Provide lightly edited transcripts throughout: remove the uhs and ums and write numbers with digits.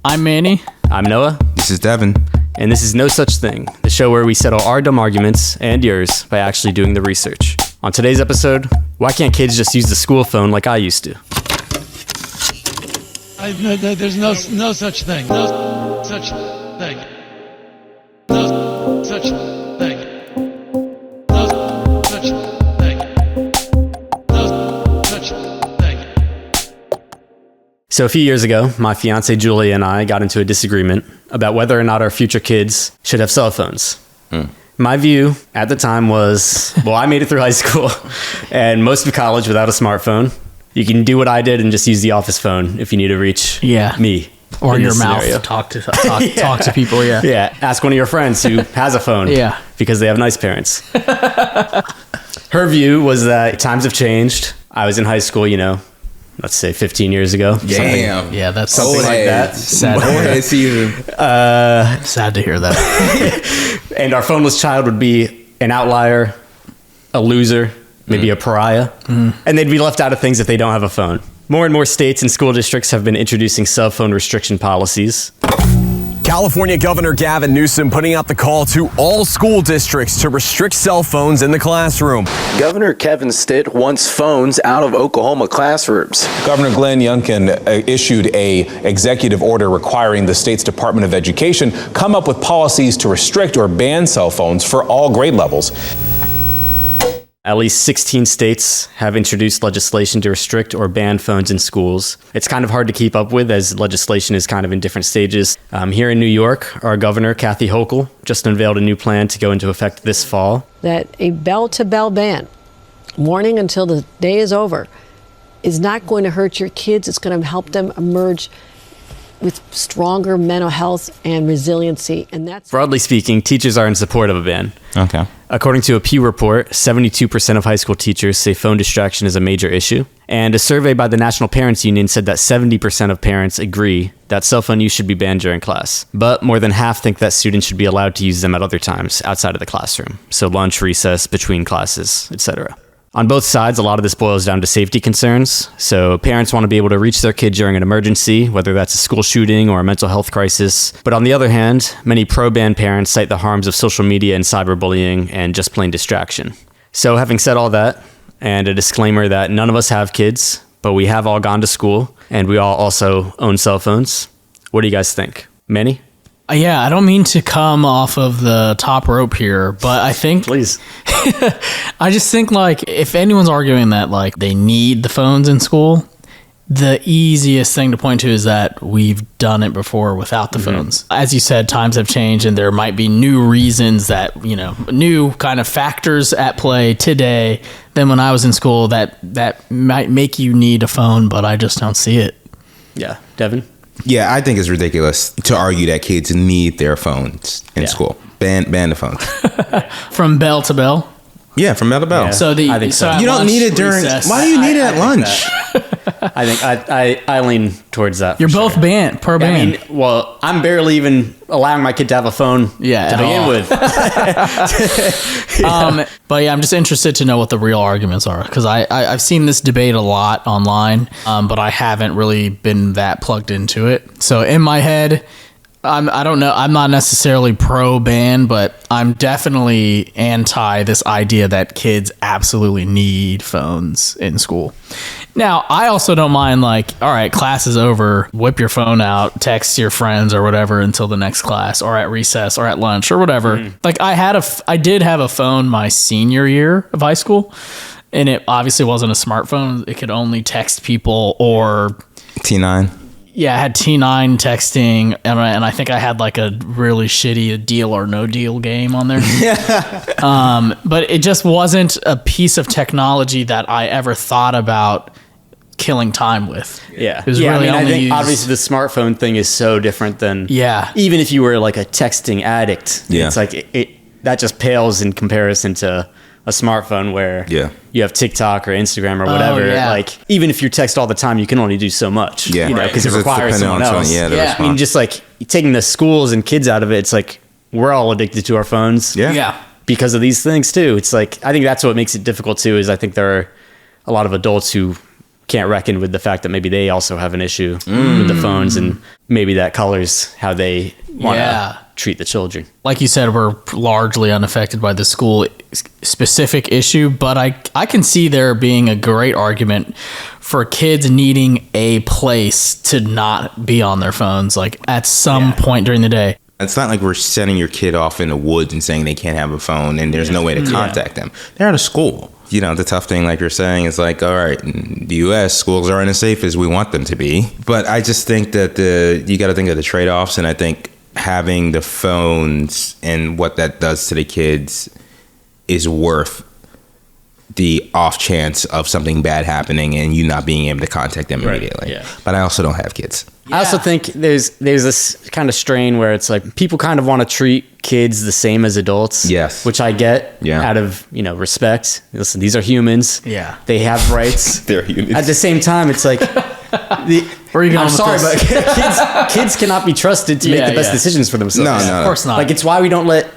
I'm Manny. I'm Noah. This is Devin. And this is No Such Thing, the show where we settle our dumb arguments and yours by actually doing the research. On today's episode, why can't kids just use the school phone like I used to? There's no such thing. No such thing. No such thing. No such thing. No such thing. So a few years ago, my fiance Julia and I got into a disagreement about whether or not our future kids should have cell phones. My view at the time was, well, I made it through high school and most of college without a smartphone. You can do what I did and just use the office phone if you need to reach me. Or your mouth. Scenario. Talk to people, yeah. Yeah, ask one of your friends who has a phone because they have nice parents. Her view was that times have changed. I was in high school, let's say 15 years ago. Damn. Yeah, that's Something like that. Sad to hear that. And our phoneless child would be an outlier, a loser, maybe a pariah, and they'd be left out of things if they don't have a phone. More and more states and school districts have been introducing cell phone restriction policies. California Governor Gavin Newsom putting out the call to all school districts to restrict cell phones in the classroom. Governor Kevin Stitt wants phones out of Oklahoma classrooms. Governor Glenn Youngkin issued a executive order requiring the state's Department of Education come up with policies to restrict or ban cell phones for all grade levels. At least 16 states have introduced legislation to restrict or ban phones in schools. It's kind of hard to keep up with as legislation is kind of in different stages. Here in New York, our governor, Kathy Hochul, just unveiled a new plan to go into effect this fall. That a bell-to-bell ban, warning until the day is over, is not going to hurt your kids. It's going to help them emerge with stronger mental health and resiliency. And that's broadly speaking, teachers are in support of a ban. Okay. According to a Pew report, 72% of high school teachers say phone distraction is a major issue. And a survey by the National Parents Union said that 70% of parents agree that cell phone use should be banned during class. But more than half think that students should be allowed to use them at other times outside of the classroom. So lunch, recess, between classes, etc. On both sides, a lot of this boils down to safety concerns. So parents want to be able to reach their kid during an emergency, whether that's a school shooting or a mental health crisis. But on the other hand, many pro-ban parents cite the harms of social media and cyberbullying and just plain distraction. So having said all that, and a disclaimer that none of us have kids, but we have all gone to school, and we all also own cell phones, what do you guys think? Manny? Yeah, I don't mean to come off of the top rope here, but I think... Please. I just think, if anyone's arguing that, they need the phones in school, the easiest thing to point to is that we've done it before without the phones. As you said, times have changed, and there might be new reasons that, new kind of factors at play today than when I was in school that might make you need a phone, but I just don't see it. Yeah. Devin? Yeah, I think it's ridiculous to argue that kids need their phones in school. Ban the phones. From bell to bell? Yeah, from bell to bell. Yeah. So I think so. You don't need it during... recess. Why do you need it at lunch? I think I lean towards that. You're both banned, per ban. I'm barely even allowing my kid to have a phone to begin with. But yeah, I'm just interested to know what the real arguments are, because I've seen this debate a lot online, but I haven't really been that plugged into it. So in my head, I don't know. I'm not necessarily pro-ban, but I'm definitely anti this idea that kids absolutely need phones in school. Now, I also don't mind, all right, class is over, whip your phone out, text your friends or whatever until the next class, or at recess, or at lunch, or whatever. I did have a phone my senior year of high school, and it obviously wasn't a smartphone. It could only text people or... T9? Yeah, I had T9 texting, and I think I had a really shitty Deal or No Deal game on there. But it just wasn't a piece of technology that I ever thought about killing time with. Yeah. It was really I only think used... obviously the smartphone thing is so different than... Yeah. Even if you were a texting addict, it's that just pales in comparison to a smartphone where you have TikTok or Instagram or whatever. Even if you text all the time, you can only do so much. Yeah, because it requires someone else. I mean, just taking the schools and kids out of it, it's we're all addicted to our phones. Yeah. Because of these things too. It's I think that's what makes it difficult too, is I think there are a lot of adults who can't reckon with the fact that maybe they also have an issue with the phones, and maybe that colors how they want to treat the children. Like you said, we're largely unaffected by the school specific issue, but I can see there being a great argument for kids needing a place to not be on their phones, like at some point during the day. It's not like we're sending your kid off in the woods and saying they can't have a phone and there's no way to contact them. They're out of school. You know, the tough thing, like you're saying, is like, all right, in the U.S., schools aren't as safe as we want them to be. But I just think that you got to think of the trade-offs, and I think having the phones and what that does to the kids is worth the off chance of something bad happening and you not being able to contact them immediately. Yeah. But I also don't have kids. I also think there's this kind of strain where it's like people kind of want to treat kids the same as adults. Yes. Which I get out of, respect. Listen, these are humans. Yeah. They have rights. They're humans. At the same time, it's like, Where are you going I'm with sorry, this? but kids cannot be trusted to make the best decisions for themselves. No. Of course not. Like, it's why we don't let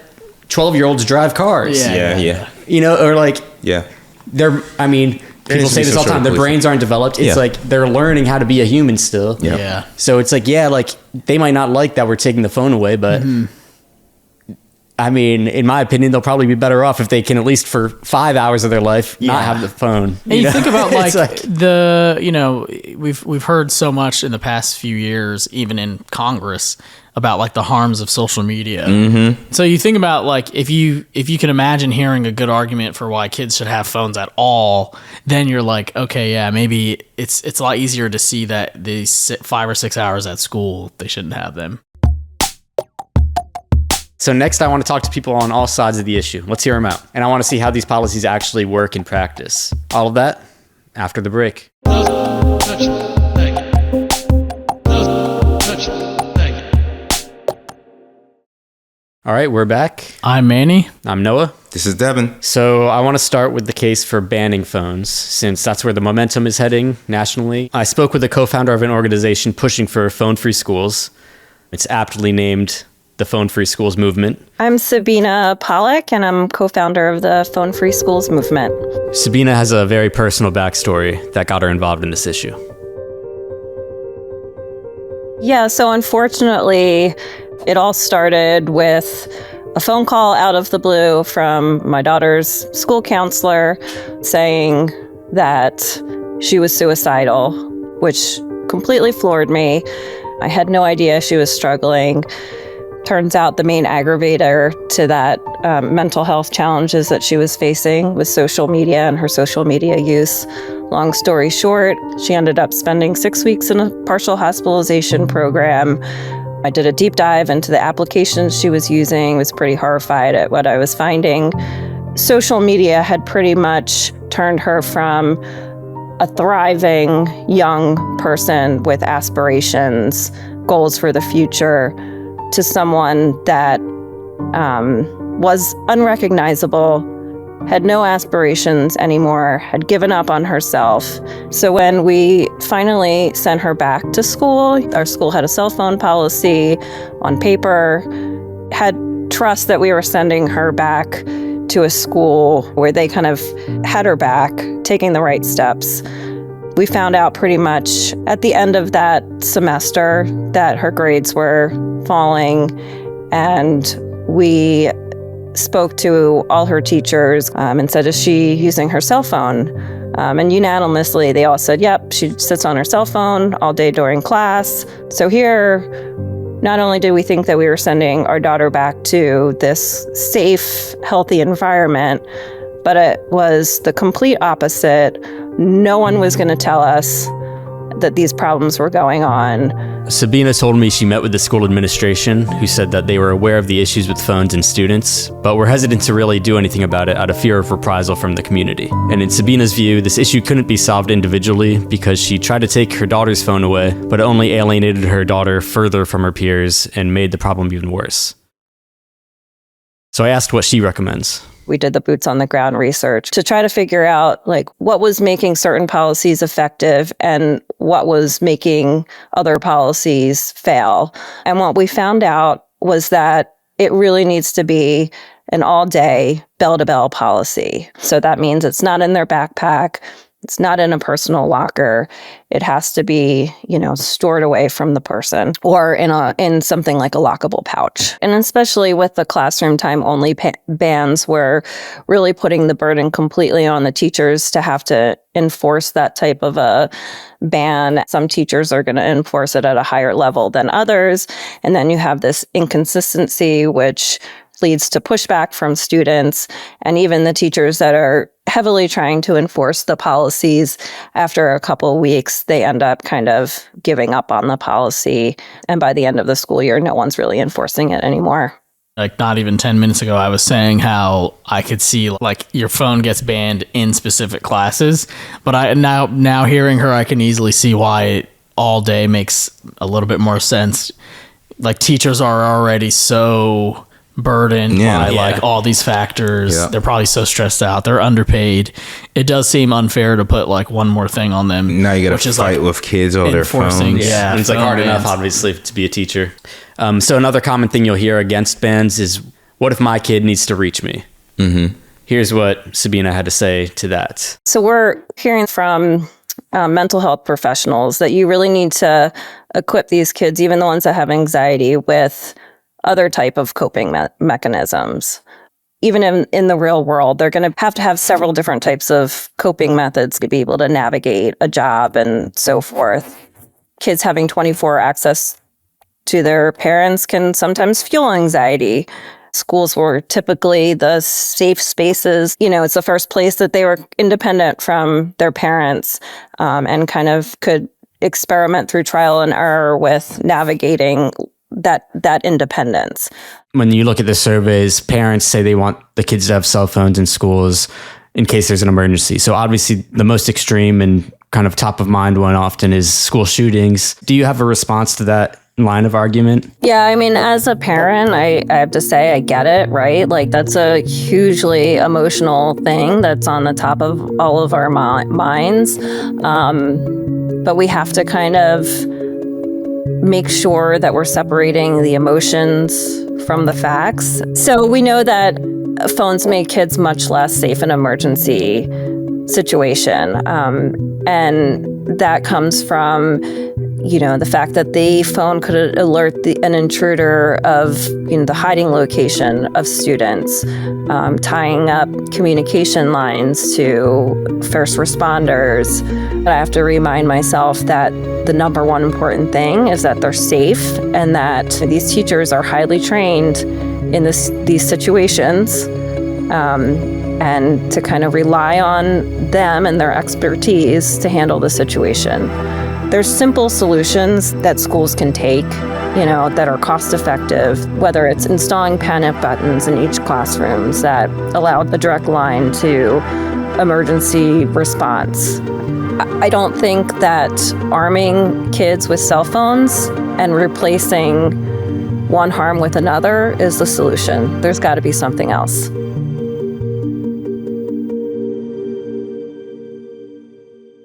12-year-olds drive cars. Yeah. Or like, people say this all the time. Their brains aren't developed. It's like they're learning how to be a human still. Yeah. So it's like, they might not like that we're taking the phone away, but I mean, in my opinion, they'll probably be better off if they can, at least for 5 hours of their life, not have the phone. And you think about we've heard so much in the past few years, even in Congress, about like the harms of social media. Mm-hmm. So you think about like if you can imagine hearing a good argument for why kids should have phones at all, then you're like, okay, yeah, maybe it's a lot easier to see that these 5 or 6 hours at school, they shouldn't have them. So next, I want to talk to people on all sides of the issue. Let's hear them out. And I want to see how these policies actually work in practice. All of that after the break. No such thing. No such thing. All right, we're back. I'm Manny. I'm Noah. This is Devin. So I want to start with the case for banning phones, since that's where the momentum is heading nationally. I spoke with a co-founder of an organization pushing for phone-free schools. It's aptly named the Phone Free Schools Movement. I'm Sabine Polak, and I'm co-founder of the Phone Free Schools Movement. Sabine has a very personal backstory that got her involved in this issue. Yeah, so unfortunately, it all started with a phone call out of the blue from my daughter's school counselor saying that she was suicidal, which completely floored me. I had no idea she was struggling. Turns out the main aggravator to that mental health challenges that she was facing was social media and her social media use. Long story short, she ended up spending 6 weeks in a partial hospitalization program. I did a deep dive into the applications she was using, was pretty horrified at what I was finding. Social media had pretty much turned her from a thriving young person with aspirations, goals for the future, to someone that was unrecognizable, had no aspirations anymore, had given up on herself. So when we finally sent her back to school, our school had a cell phone policy on paper, had trust that we were sending her back to a school where they kind of had her back, taking the right steps. We found out pretty much at the end of that semester that her grades were falling, and we spoke to all her teachers and said, is she using her cell phone? And unanimously, they all said, yep, she sits on her cell phone all day during class. So here, not only did we think that we were sending our daughter back to this safe, healthy environment, but it was the complete opposite. No one was going to tell us that these problems were going on. Sabina told me she met with the school administration, who said that they were aware of the issues with phones and students, but were hesitant to really do anything about it out of fear of reprisal from the community. And in Sabina's view, this issue couldn't be solved individually because she tried to take her daughter's phone away, but it only alienated her daughter further from her peers and made the problem even worse. So I asked what she recommends. We did the boots on the ground research to try to figure out like what was making certain policies effective and what was making other policies fail. And what we found out was that it really needs to be an all-day bell-to-bell policy. So that means it's not in their backpack. It's not in a personal locker. It has to be, stored away from the person or in something like a lockable pouch. And especially with the classroom time only bans, we're really putting the burden completely on the teachers to have to enforce that type of a ban. Some teachers are going to enforce it at a higher level than others. And then you have this inconsistency, which leads to pushback from students and even the teachers that are heavily trying to enforce the policies. After a couple of weeks, they end up kind of giving up on the policy. And by the end of the school year, no one's really enforcing it anymore. Like not even 10 minutes ago, I was saying how I could see like your phone gets banned in specific classes. But now hearing her, I can easily see why all day makes a little bit more sense. Like teachers are already so burdened by like all these factors. They're probably so stressed out. They're underpaid. It does seem unfair to put like one more thing on them. Now you got to fight with kids over their phones. Yeah, and it's like hard enough, obviously, to be a teacher. So another common thing you'll hear against bans is, what if my kid needs to reach me? Mm-hmm. Here's what Sabine had to say to that. So we're hearing from mental health professionals that you really need to equip these kids, even the ones that have anxiety, with other type of coping mechanisms. Even in the real world, they're going to have several different types of coping methods to be able to navigate a job and so forth. Kids having 24 access to their parents can sometimes fuel anxiety. Schools were typically the safe spaces. It's the first place that they were independent from their parents and kind of could experiment through trial and error with navigating that independence. When you look at the surveys, parents say they want the kids to have cell phones in schools in case there's an emergency. So obviously the most extreme and kind of top of mind one often is school shootings. Do you have a response to that line of argument? Yeah, I mean, as a parent, I have to say I get it, right? Like that's a hugely emotional thing that's on the top of all of our minds. But we have to kind of make sure that we're separating the emotions from the facts. So we know that phones make kids much less safe in an emergency situation. And that comes from, the fact that the phone could alert an intruder of, the hiding location of students, tying up communication lines to first responders. But I have to remind myself that the number one important thing is that they're safe and that these teachers are highly trained in these situations, and to kind of rely on them and their expertise to handle the situation. There's simple solutions that schools can take, that are cost effective, whether it's installing panic buttons in each classroom that allow a direct line to emergency response. I don't think that arming kids with cell phones and replacing one harm with another is the solution. There's got to be something else.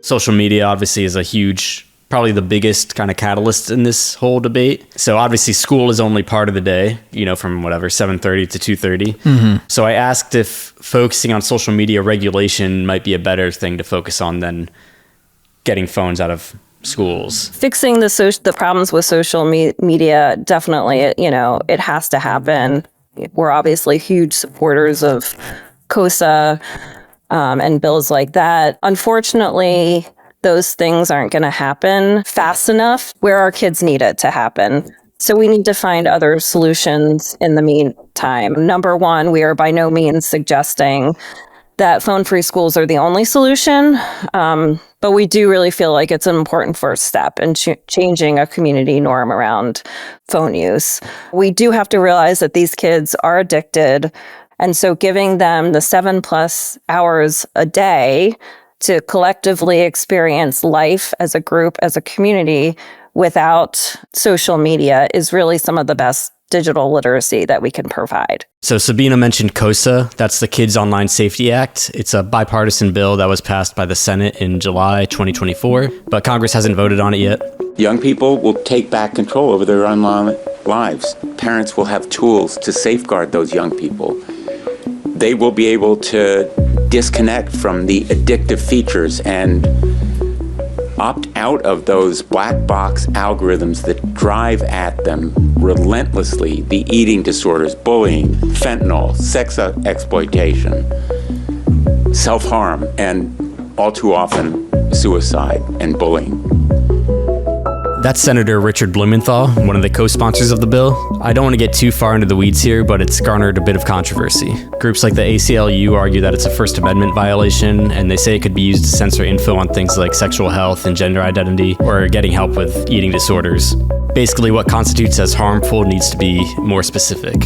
Social media obviously is a huge, probably the biggest kind of catalyst in this whole debate. So obviously school is only part of the day, from 7:30 to 2:30. Mm-hmm. So I asked if focusing on social media regulation might be a better thing to focus on than getting phones out of schools. Fixing the problems with social media, definitely, it has to happen. We're obviously huge supporters of COSA and bills like that. Unfortunately, those things aren't going to happen fast enough where our kids need it to happen. So we need to find other solutions in the meantime. Number one, we are by no means suggesting that phone-free schools are the only solution, but we do really feel like it's an important first step in changing a community norm around phone use. We do have to realize that these kids are addicted, and so giving them the 7+ hours a day to collectively experience life as a group, as a community, without social media is really some of the best digital literacy that we can provide. So Sabina mentioned COSA, that's the Kids Online Safety Act. It's a bipartisan bill that was passed by the Senate in July 2024, but Congress hasn't voted on it yet. Young people will take back control over their online lives. Parents will have tools to safeguard those young people. They will be able to disconnect from the addictive features and opt out of those black box algorithms that drive at them relentlessly the eating disorders, bullying, fentanyl, sex exploitation, self-harm, and all too often suicide and bullying. That's Senator Richard Blumenthal, one of the co-sponsors of the bill. I don't want to get too far into the weeds here, but it's garnered a bit of controversy. Groups like the ACLU argue that it's a First Amendment violation, and they say it could be used to censor info on things like sexual health and gender identity, or getting help with eating disorders. Basically, what constitutes as harmful needs to be more specific.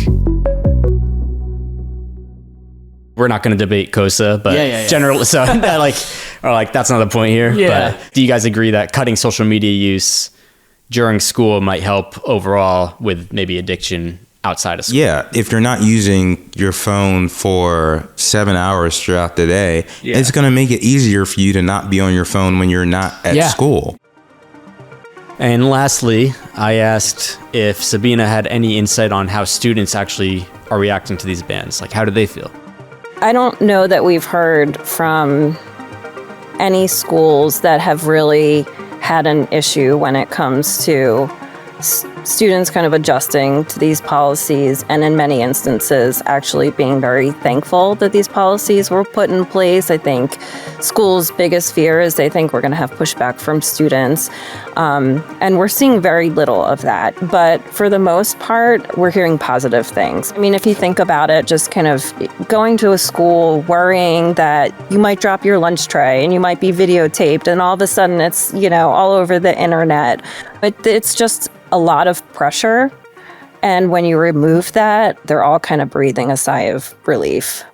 We're not going to debate COSA, but generally, so that's not the point here. Yeah. But do you guys agree that cutting social media use during school might help overall with maybe addiction outside of school? Yeah, if you're not using your phone for 7 hours throughout the day, it's going to make it easier for you to not be on your phone when you're not at school. And lastly, I asked if Sabina had any insight on how students actually are reacting to these bans. Like, how do they feel? I don't know that we've heard from any schools that have really had an issue when it comes to students kind of adjusting to these policies, and in many instances actually being very thankful that these policies were put in place. I think schools' biggest fear is they think we're going to have pushback from students, and we're seeing very little of that. But for the most part, we're hearing positive things. I mean, if you think about it, just kind of going to a school, worrying that you might drop your lunch tray and you might be videotaped, and all of a sudden it's, all over the internet. But it's just a lot of pressure. And when you remove that, they're all kind of breathing a sigh of relief.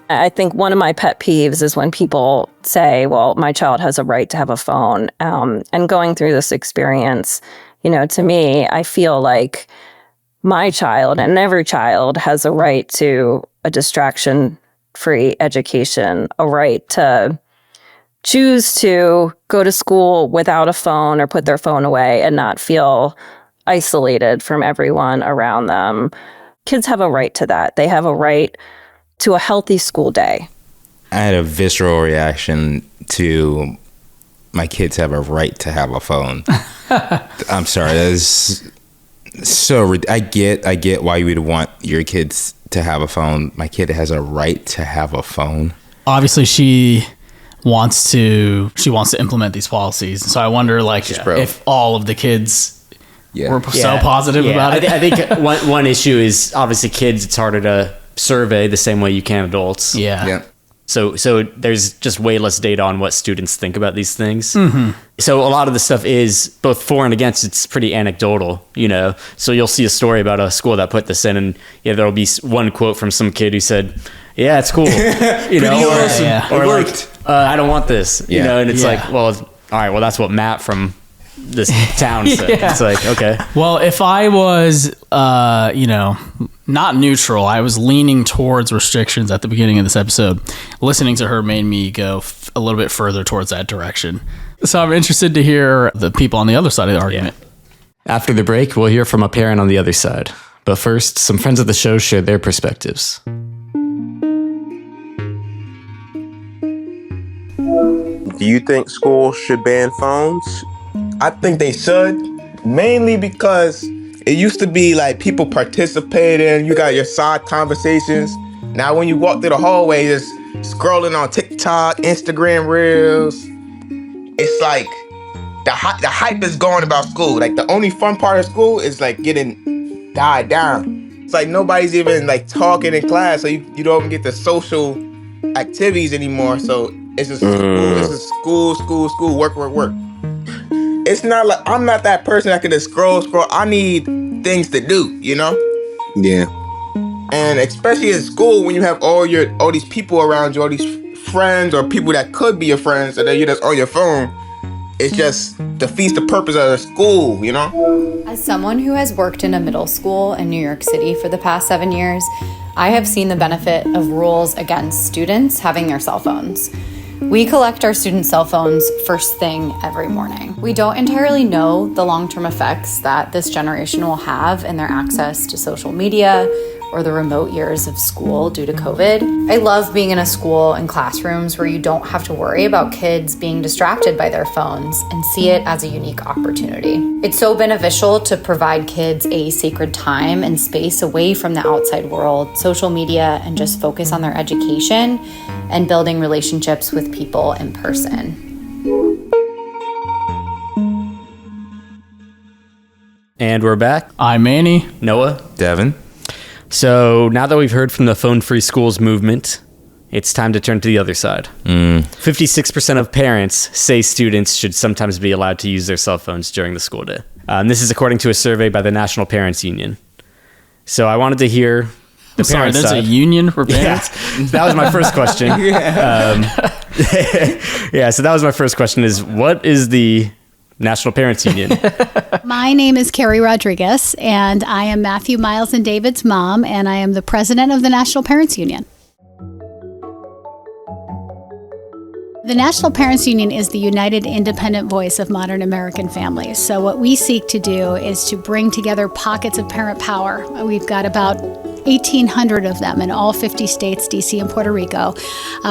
I think one of my pet peeves is when people say, well, my child has a right to have a phone. And going through this experience, to me, I feel like my child and every child has a right to a distraction-free education, a right to choose to go to school without a phone or put their phone away and not feel isolated from everyone around them. Kids have a right to that. They have a right to a healthy school day. I had a visceral reaction to my kids have a right to have a phone. I'm sorry. That is so. I get why you would want your kids to have a phone. My kid has a right to have a phone. Obviously, she wants to implement these policies. So I wonder, if all of the kids were so positive about it. I think one issue is obviously kids. It's harder to survey the same way you can adults. Yeah. So there's just way less data on what students think about these things. Mm-hmm. So a lot of the stuff is both for and against. It's pretty anecdotal, So you'll see a story about a school that put this in, and there'll be one quote from some kid who said, "Yeah, it's cool," or like, "I don't want this," and it's like, well, all right, well, that's what Matt from this town said. It's like, okay. Well, if I was, not neutral, I was leaning towards restrictions at the beginning of this episode. Listening to her made me go a little bit further towards that direction. So I'm interested to hear the people on the other side of the argument. After the break, we'll hear from a parent on the other side. But first, some friends of the show share their perspectives. Do you think schools should ban phones? I think they should, mainly because it used to be like people participating, you got your side conversations. Now when you walk through the hallway, just scrolling on TikTok, Instagram Reels, it's like the hype is gone about school. Like the only fun part of school is like getting died down. It's like nobody's even like talking in class, so you don't even get the social activities anymore. So it's just school, work. It's not like I'm not that person that can just scroll. I need things to do, Yeah. And especially in school, when you have all these people around you, all these friends or people that could be your friends, and then you're just on your phone, it just defeats the purpose of the school, As someone who has worked in a middle school in New York City for the past 7 years, I have seen the benefit of rules against students having their cell phones. We collect our students' cell phones first thing every morning. We don't entirely know the long-term effects that this generation will have in their access to social media, or the remote years of school due to COVID. I love being in a school and classrooms where you don't have to worry about kids being distracted by their phones and see it as a unique opportunity. It's so beneficial to provide kids a sacred time and space away from the outside world, social media, and just focus on their education and building relationships with people in person. And we're back. I'm Manny. Noah. Devin. So now that we've heard from the phone-free schools movement, it's time to turn to the other side. 56% of parents say students should sometimes be allowed to use their cell phones during the school day. This is according to a survey by the National Parents Union. So I wanted to hear the parents' there's side. a union for parents? Yeah, that was my first question. So that was my first question is, what is the National Parents Union? My name is Keri Rodrigues, and I am Matthew, Miles, and David's mom, and I am the president of the National Parents Union. The National Parents Union is the united independent voice of modern American families. So what we seek to do is to bring together pockets of parent power. We've got about 1,800 of them in all 50 states, DC and Puerto Rico,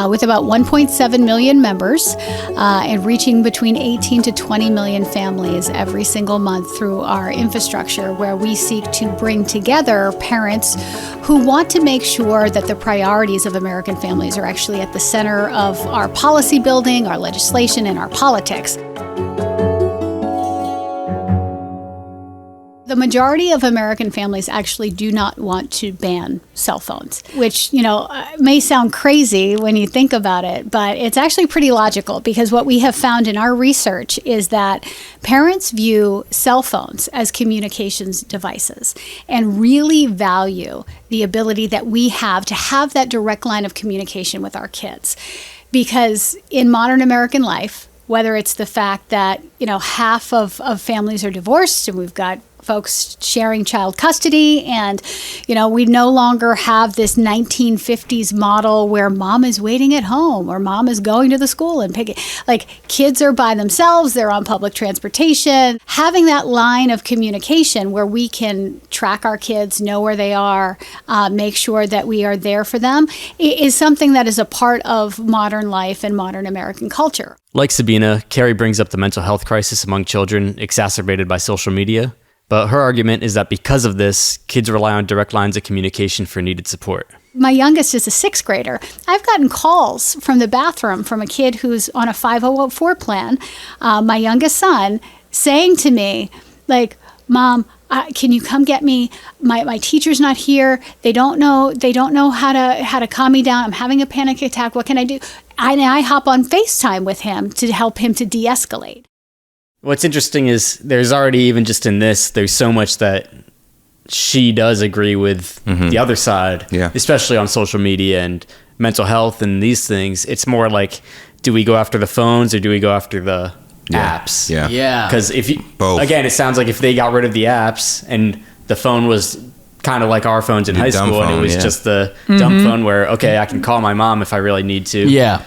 with about 1.7 million members and reaching between 18 to 20 million families every single month through our infrastructure, where we seek to bring together parents who want to make sure that the priorities of American families are actually at the center of our policy building, our legislation, and our politics. The majority of American families actually do not want to ban cell phones, which, may sound crazy when you think about it, but it's actually pretty logical, because what we have found in our research is that parents view cell phones as communications devices and really value the ability that we have to have that direct line of communication with our kids. Because in modern American life, whether it's the fact that, half of families are divorced and we've got folks sharing child custody, and we no longer have this 1950s model where mom is waiting at home or mom is going to the school and picking, kids are by themselves, they're on public transportation. Having that line of communication where we can track our kids, know where they are, make sure that we are there for them, is something that is a part of modern life and modern American culture. Like Sabine, Keri brings up the mental health crisis among children exacerbated by social media. But her argument is that because of this, kids rely on direct lines of communication for needed support. My youngest is a 6th grader. I've gotten calls from the bathroom from a kid who's on a 5004 plan, my youngest son, saying to me, Mom, can you come get me? My teacher's not here. They don't know how to calm me down. I'm having a panic attack. What can I do? I hop on FaceTime with him to help him to de-escalate. What's interesting is there's already, even just in this, there's so much that she does agree with the other side, especially on social media and mental health and these things. It's more like, do we go after the phones or do we go after the apps? Yeah. Because again, it sounds like if they got rid of the apps and the phone was kind of like our phones in high school, and it was just the dumb phone where, okay, I can call my mom if I really need to. Yeah.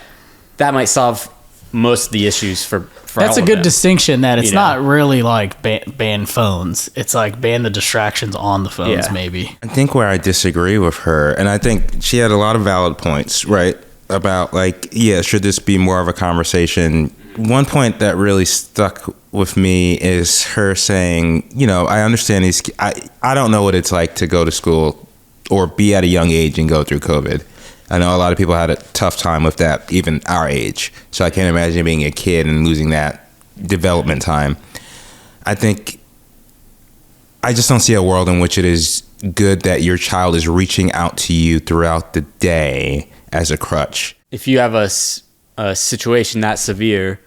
That might solve most of the issues for that's all a good of them. distinction, that it's not really like ban phones. It's like ban the distractions on the phones, maybe. I think where I disagree with her, and I think she had a lot of valid points, right? About should this be more of a conversation? One point that really stuck with me is her saying, I understand these, I don't know what it's like to go to school or be at a young age and go through COVID. I know a lot of people had a tough time with that, even our age. So I can't imagine being a kid and losing that development time. I just don't see a world in which it is good that your child is reaching out to you throughout the day as a crutch. If you have a situation that severe,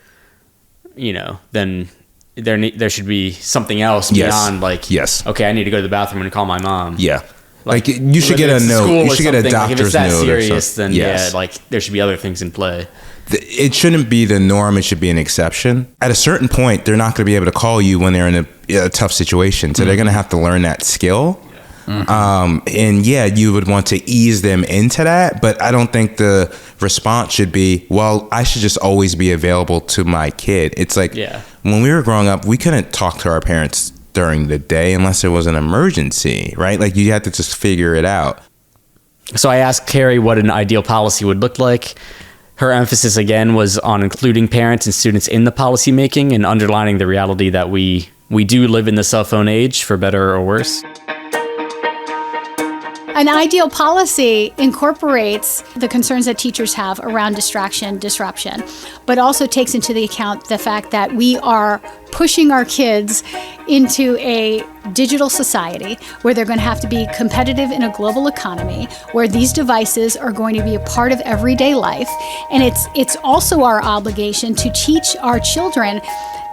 then there should be something else beyond okay, I need to go to the bathroom and call my mom. Yeah. You should get a note. You should get a doctor's note. If it's that serious, or something. then there should be other things in play. It shouldn't be the norm. It should be an exception. At a certain point, they're not going to be able to call you when they're in a tough situation. So they're going to have to learn that skill. And you would want to ease them into that. But I don't think the response should be, well, I should just always be available to my kid. It's when we were growing up, we couldn't talk to our parents during the day unless there was an emergency, right? Like you had to just figure it out. So I asked Keri what an ideal policy would look like. Her emphasis again was on including parents and students in the policy making and underlining the reality that we do live in the cell phone age, for better or worse. An ideal policy incorporates the concerns that teachers have around distraction, disruption, but also takes into the account the fact that we are pushing our kids into a digital society where they're going to have to be competitive in a global economy, where these devices are going to be a part of everyday life. And it's also our obligation to teach our children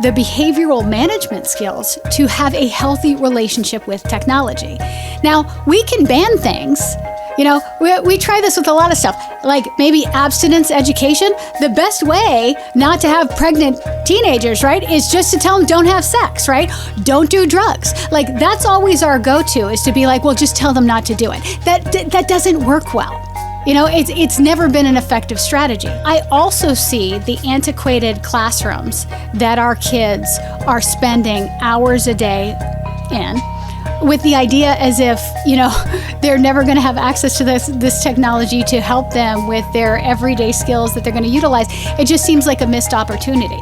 the behavioral management skills to have a healthy relationship with technology. Now, we can ban things. You know, we try this with a lot of stuff, like maybe abstinence education. The best way not to have pregnant teenagers, right, is just to tell them don't have sex, right? Don't do drugs. Like, that's always our go-to, is to be like, well, just tell them not to do it. That doesn't work well. You know, it's never been an effective strategy. I also see the antiquated classrooms that our kids are spending hours a day in, with the idea as if, you know, they're never going to have access to this technology to help them with their everyday skills that they're going to utilize. It just seems like a missed opportunity.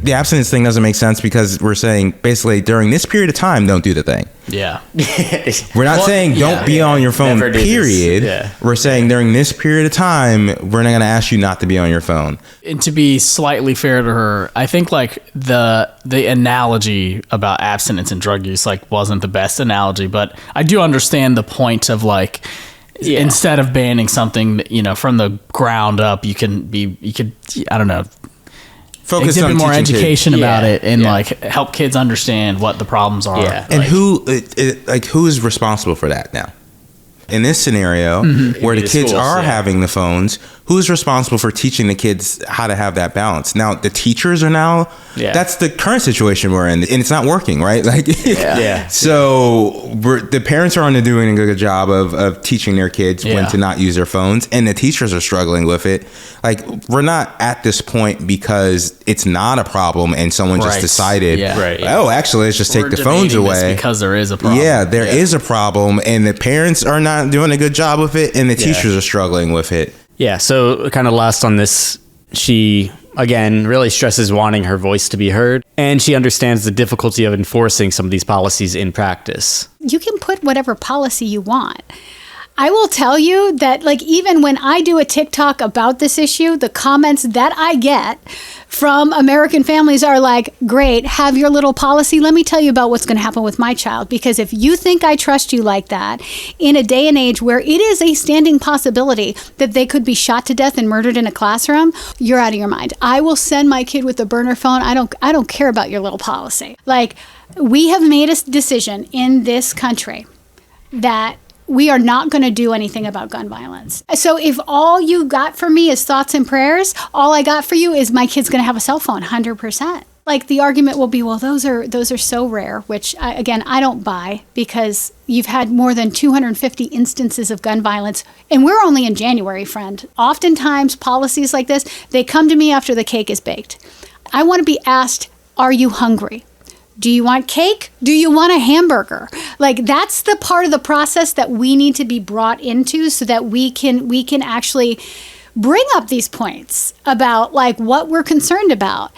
The abstinence thing doesn't make sense because we're saying basically during this period of time, don't do the thing. Yeah. We're not saying don't be on your phone, period. Yeah. We're saying during this period of time, we're not going to ask you not to be on your phone. And to be slightly fair to her, I think like the analogy about abstinence and drug use like wasn't the best analogy, but I do understand the point of like, instead of banning something, you know, from the ground up, you could I don't know, focus exhibit on more education about it and yeah. like help kids understand what the problems are. Yeah. And like, who is responsible for that now? In this scenario, where the kids schools, are yeah. having the phones, who's responsible for teaching the kids how to have that balance? Now, the teachers are now, that's the current situation we're in, and it's not working, right? Like, So the parents are doing a good job of teaching their kids when to not use their phones, and the teachers are struggling with it. Like, we're not at this point because it's not a problem and someone just decided, oh, actually, let's just take the phones away. Because there is a problem. Yeah, there is a problem, and the parents are not doing a good job with it, and the teachers are struggling with it. Yeah, so kind of last on this, she, again, really stresses wanting her voice to be heard, and she understands the difficulty of enforcing some of these policies in practice. You can put whatever policy you want. I will tell you that, like, even when I do a TikTok about this issue, the comments that I get from American families are like, great, have your little policy. Let me tell you about what's going to happen with my child. Because if you think I trust you like that, in a day and age where it is a standing possibility that they could be shot to death and murdered in a classroom, you're out of your mind. I will send my kid with a burner phone. I don't care about your little policy. Like, we have made a decision in this country that we are not going to do anything about gun violence. So if all you got from me is thoughts and prayers, all I got for you is my kid's going to have a cell phone, 100%. Like, the argument will be, well, those are so rare, which I don't buy, because you've had more than 250 instances of gun violence, and we're only in January, friend. Oftentimes, policies like this, they come to me after the cake is baked. I want to be asked, are you hungry? Do you want cake? Do you want a hamburger? Like, that's the part of the process that we need to be brought into so that we can actually bring up these points about like what we're concerned about.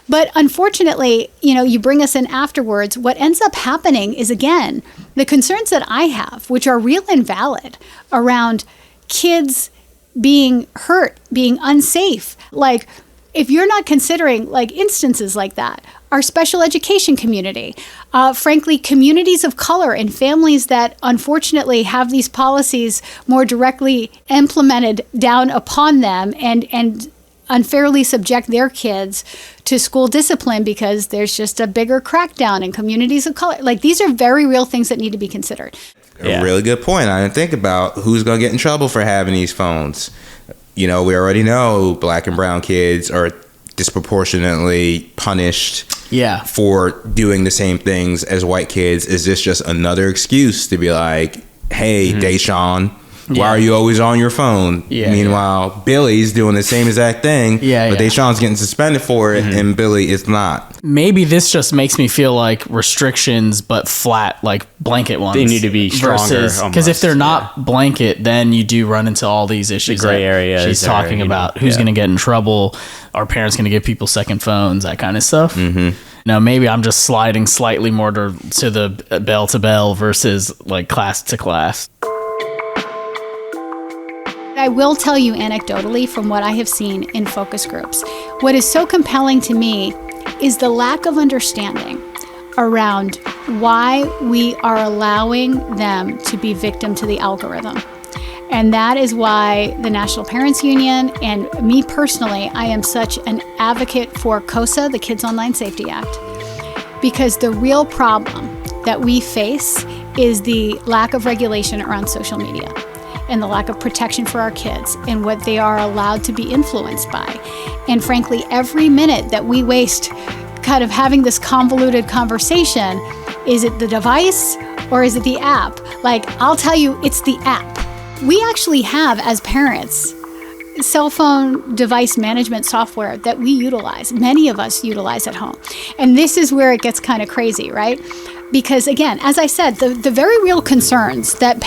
But unfortunately, you know, you bring us in afterwards, what ends up happening is, again, the concerns that I have, which are real and valid, around kids being hurt, being unsafe. Like, if you're not considering like instances like that, our special education community, frankly, communities of color and families that unfortunately have these policies more directly implemented down upon them and unfairly subject their kids to school discipline because there's just a bigger crackdown in communities of color. Like, these are very real things that need to be considered. A really good point. I didn't think about who's going to get in trouble for having these phones. You know, we already know black and brown kids are disproportionately punished for doing the same things as white kids. Is this just another excuse to be like, hey, Deshaun, Why are you always on your phone? Meanwhile, Billy's doing the same exact thing. But Deshaun's getting suspended for it, and Billy is not. Maybe this just makes me feel like restrictions, but flat, like blanket ones. They need to be stronger. Because if they're not blanket, then you do run into all these issues. The gray areas. She's talking about who's going to get in trouble. Are parents going to give people second phones? That kind of stuff. No, maybe I'm just sliding slightly more to the bell to bell versus like class to class. I will tell you anecdotally from what I have seen in focus groups, what is so compelling to me is the lack of understanding around why we are allowing them to be victim to the algorithm. And that is why the National Parents Union and me personally, I am such an advocate for KOSA, the Kids Online Safety Act, because the real problem that we face is the lack of regulation around social media and the lack of protection for our kids and what they are allowed to be influenced by. And frankly, every minute that we waste kind of having this convoluted conversation, is it the device or is it the app? Like, I'll tell you, it's the app. We actually have, as parents, cell phone device management software that we utilize. Many of us utilize at home. And this is where it gets kind of crazy, right? Because again, as I said, the very real concerns that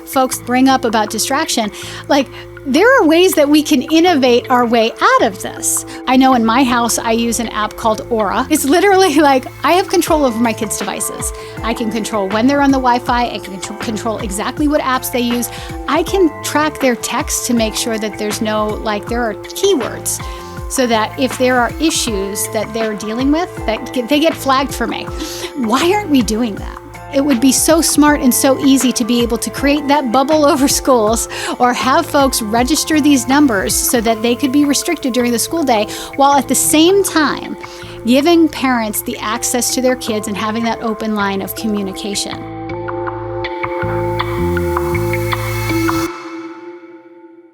folks bring up about distraction, like, there are ways that we can innovate our way out of this. I know in my house, I use an app called Aura. It's literally like, I have control over my kids' devices. I can control when they're on the Wi-Fi. I can control exactly what apps they use. I can track their text to make sure that there's no, like, there are keywords, so that if there are issues that they're dealing with, that they get flagged for me. Why aren't we doing that? It would be so smart and so easy to be able to create that bubble over schools or have folks register these numbers so that they could be restricted during the school day, while at the same time giving parents the access to their kids and having that open line of communication.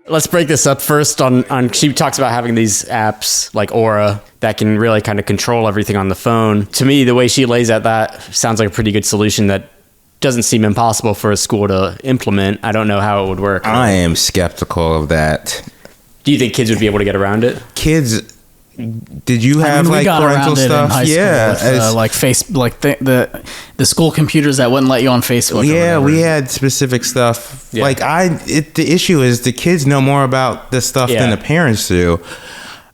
Let's break this up first on she talks about having these apps like Aura that can really kind of control everything on the phone. To me, the way she lays out that sounds like a pretty good solution that doesn't seem impossible for a school to implement. I don't know how it would work. I am skeptical of that. Do you think kids would be able to get around it? Kids, did you have like parental stuff? Yeah, with, the school computers that wouldn't let you on Facebook. Yeah, we had specific stuff. Yeah. Like the issue is the kids know more about this stuff than the parents do.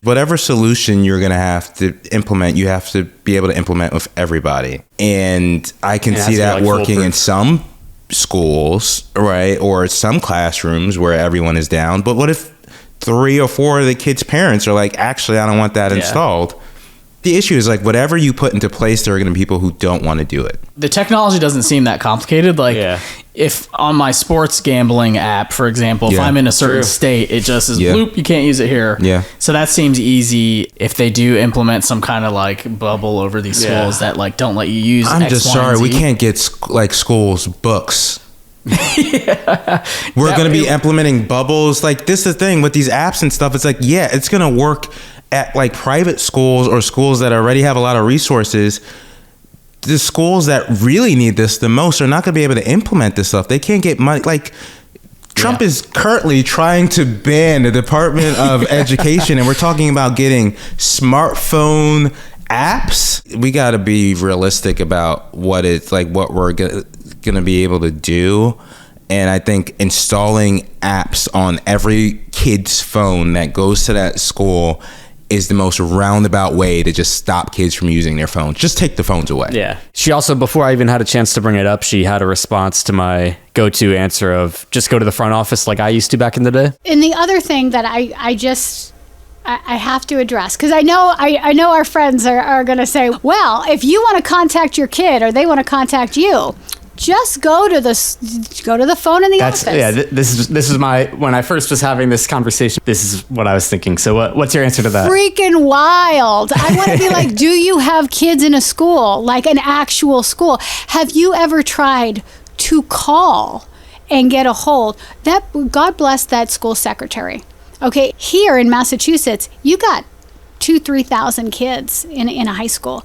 Whatever solution you're going to have to implement, you have to be able to implement with everybody. And I can see that working in some schools, right? Or some classrooms where everyone is down. But what if 3 or 4 of the kids' parents are like, actually, I don't want that installed? The issue is, like, whatever you put into place, there are going to be people who don't want to do it. The technology doesn't seem that complicated. Like, if on my sports gambling app, for example, if I'm in a certain state, it just is, bloop, you can't use it here. Yeah. So that seems easy. If they do implement some kind of, like, bubble over these schools that, like, don't let you use I'm X, just Y, sorry, and Z. we can't get, like, schools' books. We're going to be implementing bubbles. Like, this is the thing with these apps and stuff. It's like, yeah, it's going to work at like private schools or schools that already have a lot of resources. The schools that really need this the most are not going to be able to implement this stuff. They can't get money. Like, Trump is currently trying to ban the Department of Education, and we're talking about getting smartphone apps. We got to be realistic about what it's like, what we're going to be able to do. And I think installing apps on every kid's phone that goes to that school is the most roundabout way to just stop kids from using their phones. Just take the phones away. Yeah. She also, before I even had a chance to bring it up, she had a response to my go-to answer of just go to the front office like I used to back in the day. And the other thing that I have to address, because I know our friends are going to say, well, if you want to contact your kid or they want to contact you, just go to the phone in the office. Yeah, this is my, when I first was having this conversation, this is what I was thinking. So what's your answer to that? Freaking wild. I want to be like, do you have kids in a school, like an actual school? Have you ever tried to call and get a hold? That, God bless that school secretary. Okay, here in Massachusetts, you got 2,000-3,000 kids in a high school.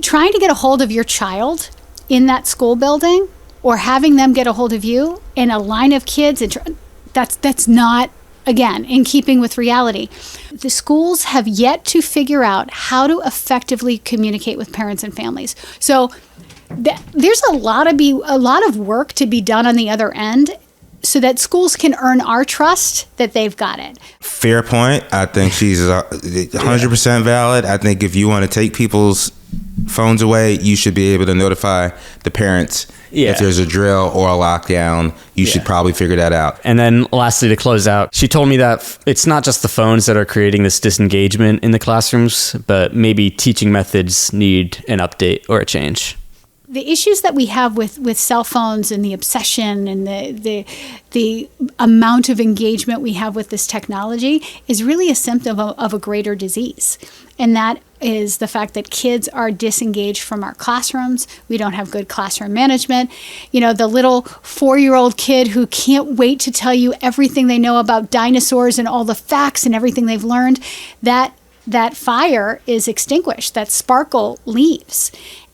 Trying to get a hold of your child in that school building or having them get a hold of you in a line of kids, that's not, again, in keeping with reality. The schools have yet to figure out how to effectively communicate with parents and families. So there's a lot of work to be done on the other end, so that schools can earn our trust that they've got it. Fair point. I think she's 100% valid. I think if you want to take people's phones away, you should be able to notify the parents if there's a drill or a lockdown. You should probably figure that out. And then lastly, to close out, she told me that it's not just the phones that are creating this disengagement in the classrooms, but maybe teaching methods need an update or a change. The issues that we have with cell phones and the obsession and the amount of engagement we have with this technology is really a symptom of a greater disease. And that is the fact that kids are disengaged from our classrooms. We don't have good classroom management. You know, the little 4-year-old kid who can't wait to tell you everything they know about dinosaurs and all the facts and everything they've learned, that fire is extinguished, that sparkle leaves.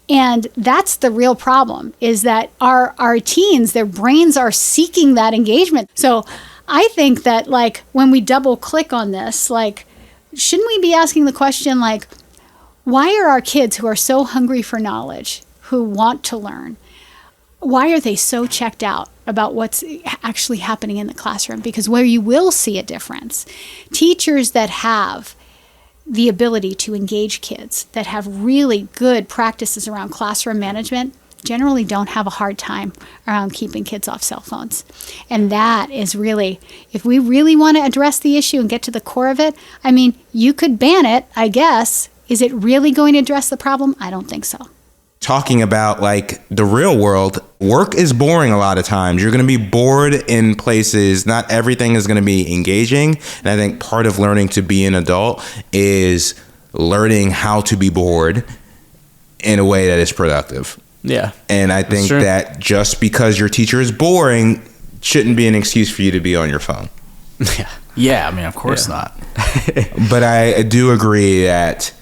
And that's the real problem, is that our teens, their brains are seeking that engagement. So I think that, like, when we double click on this, like, shouldn't we be asking the question, like, why are our kids who are so hungry for knowledge, who want to learn, why are they so checked out about what's actually happening in the classroom? Because where you will see a difference, teachers that have the ability to engage kids, that have really good practices around classroom management, generally don't have a hard time around keeping kids off cell phones. And that is really, if we really want to address the issue and get to the core of it, I mean, you could ban it, I guess. Is it really going to address the problem? I don't think so. Talking about like the real world, work is boring a lot of times. You're going to be bored in places. Not everything is going to be engaging. And I think part of learning to be an adult is learning how to be bored in a way that is productive. Yeah. And I think that just because your teacher is boring shouldn't be an excuse for you to be on your phone. Yeah. Yeah, I mean, of course not. But I do agree that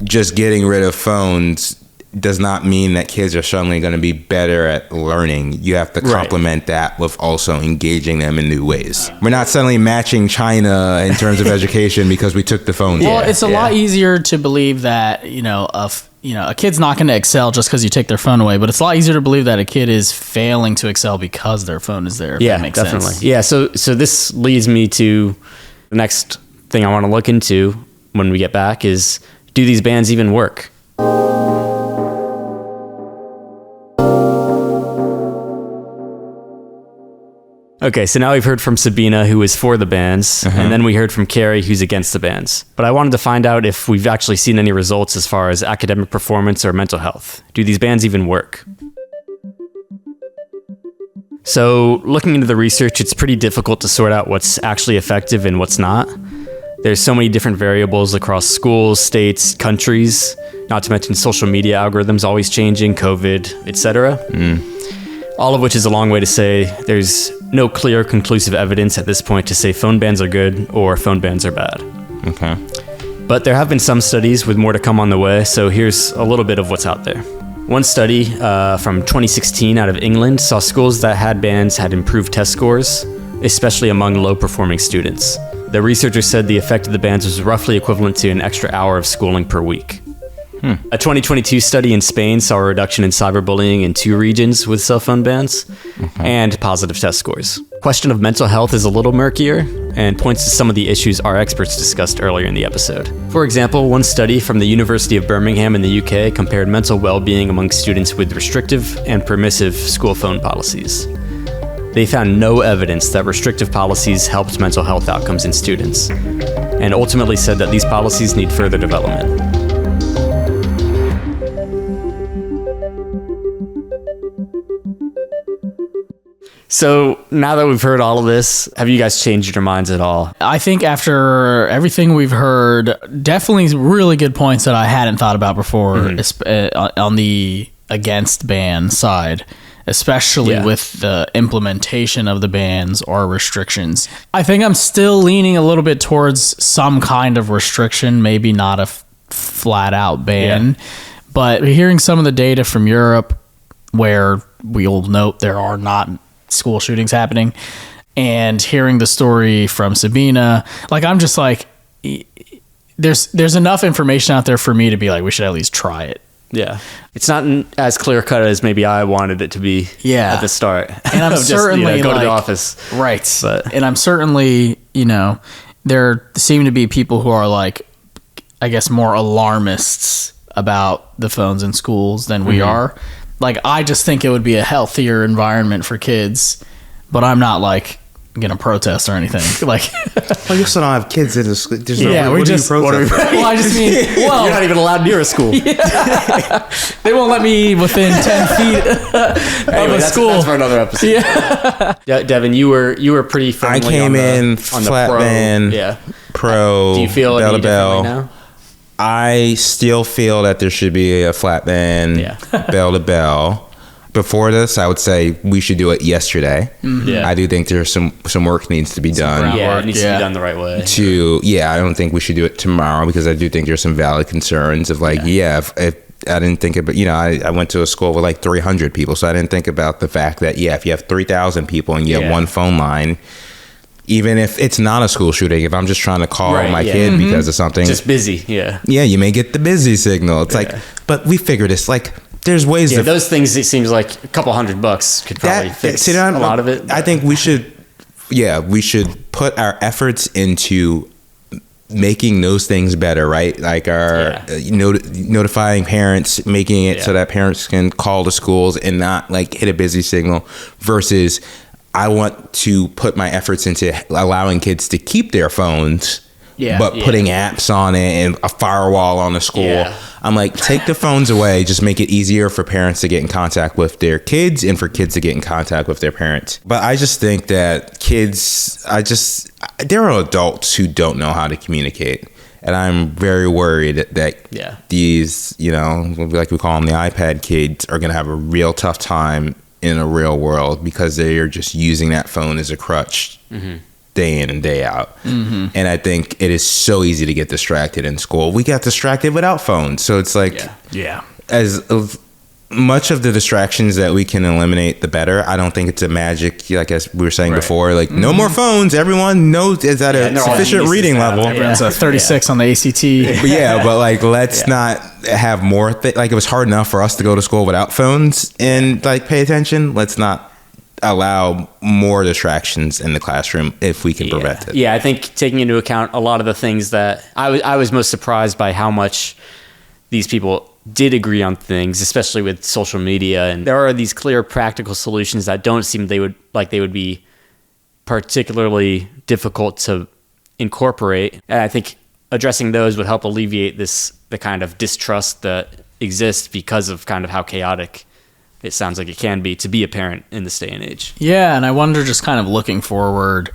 just getting rid of phones does not mean that kids are suddenly going to be better at learning. You have to complement that with also engaging them in new ways. We're not suddenly matching China in terms of education because we took the phones away. Well, it's a lot easier to believe that, a kid's not going to excel just because you take their phone away, but it's a lot easier to believe that a kid is failing to excel because their phone is there. If that makes sense. Yeah, so this leads me to the next thing I want to look into when we get back is, do these bans even work? Okay, so now we've heard from Sabina, who is for the bans, and then we heard from Keri, who's against the bans. But I wanted to find out if we've actually seen any results as far as academic performance or mental health. Do these bans even work? So, looking into the research, it's pretty difficult to sort out what's actually effective and what's not. There's so many different variables across schools, states, countries, not to mention social media algorithms always changing, COVID, etc. All of which is a long way to say there's no clear, conclusive evidence at this point to say phone bans are good or phone bans are bad. Okay. But there have been some studies with more to come on the way, so here's a little bit of what's out there. One study from 2016 out of England saw schools that had bans had improved test scores, especially among low-performing students. The researchers said the effect of the bans was roughly equivalent to an extra hour of schooling per week. A 2022 study in Spain saw a reduction in cyberbullying in 2 regions with cell phone bans and positive test scores. Question of mental health is a little murkier and points to some of the issues our experts discussed earlier in the episode. For example, one study from the University of Birmingham in the UK compared mental well-being among students with restrictive and permissive school phone policies. They found no evidence that restrictive policies helped mental health outcomes in students, and ultimately said that these policies need further development. So now that we've heard all of this, have you guys changed your minds at all? I think after everything we've heard, definitely really good points that I hadn't thought about before on the against ban side, especially with the implementation of the bans or restrictions. I think I'm still leaning a little bit towards some kind of restriction, maybe not a flat out ban, but hearing some of the data from Europe where we'll note there are not school shootings happening. And hearing the story from Sabina, like, I'm just like, there's enough information out there for me to be like, we should at least try it. Yeah. It's not as clear cut as maybe I wanted it to be at the start. And I'm certainly go to the office. Right. But. And I'm certainly, there seem to be people who are like, I guess, more alarmists about the phones in schools than we are. Like, I just think it would be a healthier environment for kids, but I'm not like gonna protest or anything. Like, well, you also don't have kids in the school. Well, I just mean, well, you're not even allowed near a school. Yeah. They won't let me within 10 feet of a school. That's for another episode. Yeah. Devin, you were pretty friendly. I came in on flat the pro. band, pro. Do you feel bell any to bell now? I still feel that there should be a flat band, bell to bell. Before this, I would say we should do it yesterday. I do think there's some work needs to be done. Yeah, it needs to be done the right way. I don't think we should do it tomorrow because I do think there's some valid concerns of like, if I didn't think about, I went to a school with like 300 people, so I didn't think about the fact that, if you have 3,000 people and you have one phone line, even if it's not a school shooting, if I'm just trying to call my kid because of something. Just busy, Yeah, you may get the busy signal. It's like, but we figured it's like, there's ways to... those things, it seems like a couple $100 could probably fix a lot of it. I think we should put our efforts into making those things better, right? Like our notifying parents, making it so that parents can call the schools and not like hit a busy signal versus I want to put my efforts into allowing kids to keep their phones, but putting apps on it and a firewall on the school. I'm like, take the phones away, just make it easier for parents to get in contact with their kids and for kids to get in contact with their parents. But I just think that there are adults who don't know how to communicate. And I'm very worried that these, like we call them the iPad kids, are going to have a real tough time in a real world because they are just using that phone as a crutch day in and day out. And I think it is so easy to get distracted in school. We got distracted without phones. So it's like, as much of the distractions that we can eliminate, the better. I don't think it's a magic, like as we were saying before, like no more phones. Everyone knows is at a sufficient reading level. Everyone's a 36 on the ACT. But like, let's not have more. Like it was hard enough for us to go to school without phones and like pay attention. Let's not allow more distractions in the classroom if we can prevent it. I think taking into account a lot of the things that I was most surprised by how much these people did agree on things, especially with social media. And there are these clear practical solutions that don't seem they would be particularly difficult to incorporate. And I think addressing those would help alleviate the kind of distrust that exists because of kind of how chaotic it sounds like it can be to be a parent in this day and age. Yeah, and I wonder, just kind of looking forward,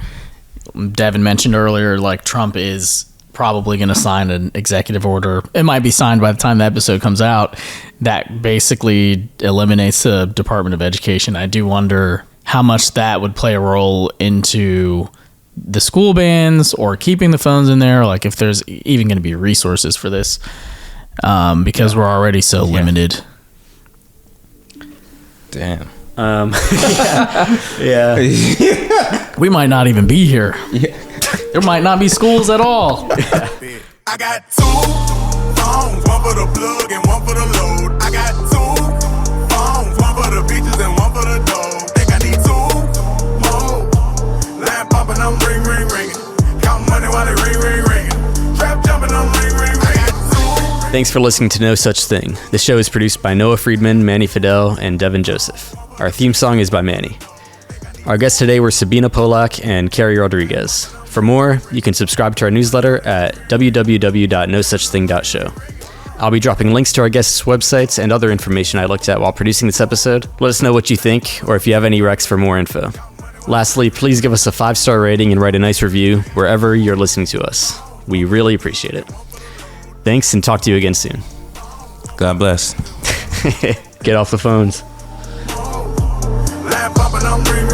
Devin mentioned earlier, like Trump is probably going to sign an executive order. It might be signed by the time the episode comes out that basically eliminates the Department of Education. I do wonder how much that would play a role into the school bans or keeping the phones in there, like if there's even going to be resources for this, because we're already so limited. Damn. We might not even be here. There might not be schools at all. I got 2 phones, one for the plug and one for the load. I got 2 phones, one for the bitches and one for the dough. Think I need 2 more. Line popping, I'm ring, ring, ringing. Count money while it ring, ring, ringing. Trap jumping, I'm ring, ring, ringing. Thanks for listening to No Such Thing. The show is produced by Noah Friedman, Manny Fidel, and Devin Joseph. Our theme song is by Manny. Our guests today were Sabine Polak and Keri Rodrigues. For more, you can subscribe to our newsletter at www.nosuchthing.show. I'll be dropping links to our guests' websites and other information I looked at while producing this episode. Let us know what you think, or if you have any recs for more info. Lastly, please give us a 5-star rating and write a nice review wherever you're listening to us. We really appreciate it. Thanks, and talk to you again soon. God bless. Get off the phones. Line popping, I'm ring,